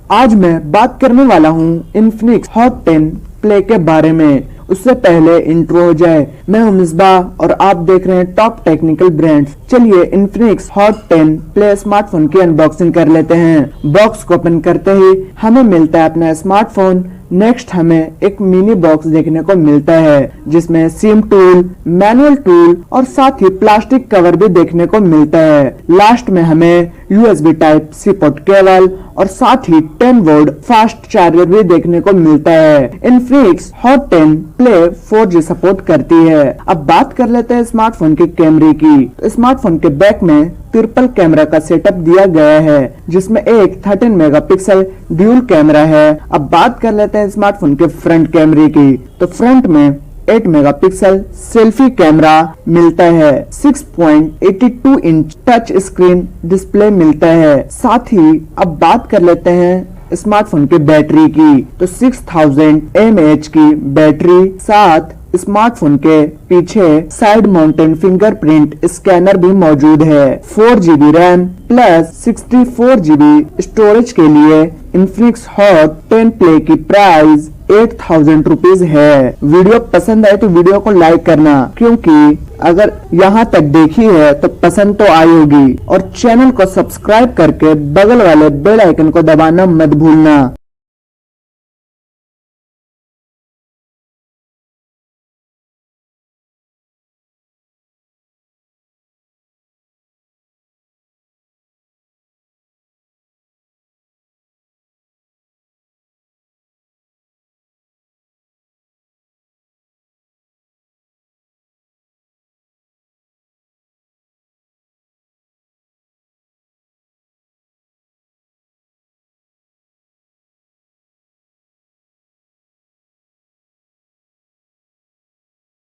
आज मैं बात करने वाला हूँ Infinix Hot10 प्ले के बारे में। उससे पहले इंट्रो हो जाए, मैं हूं मिसबाह और आप देख रहे हैं टॉप टेक्निकल ब्रांड्स। चलिए Infinix Hot10 प्ले स्मार्टफोन की अनबॉक्सिंग कर लेते हैं। बॉक्स को ओपन करते ही हमें मिलता है अपना स्मार्टफोन। नेक्स्ट हमें एक मिनी बॉक्स देखने को मिलता है जिसमें सिम टूल, मैनुअल टूल और साथ ही प्लास्टिक कवर भी देखने को मिलता है। लास्ट में हमें USB type C port cable और साथ ही 10 वोल्ट फास्ट चार्जर भी देखने को मिलता है। Infinix Hot10 play 4G support करती है। अब बात कर लेते हैं स्मार्टफोन के कैमरे की। तो स्मार्टफोन के बैक में ट्रिपल कैमरा का सेटअप दिया गया है जिसमें एक 13 मेगापिक्सल ड्यूल कैमरा है। अब बात कर लेते हैं स्मार्टफोन के फ्रंट कैमरे की। तो फ्रंट में 8 मेगापिक्सल सेल्फी कैमरा मिलता है। 6.82 इंच टच स्क्रीन डिस्प्ले मिलता है। साथ ही अब बात कर लेते हैं स्मार्टफोन के बैटरी की। तो 6000 mAh की बैटरी, साथ स्मार्टफोन के पीछे साइड माउंटेन फिंगरप्रिंट स्कैनर भी मौजूद है। 4GB RAM plus 64GB storage के लिए Infinix Hot10 प्ले की प्राइस 8000 रुपीज है। वीडियो पसंद आए तो वीडियो को लाइक करना, क्योंकि अगर यहाँ तक देखी है तो पसंद तो आई होगी। और चैनल को सब्सक्राइब करके बगल वाले बेल आइकन को दबाना मत भूलना।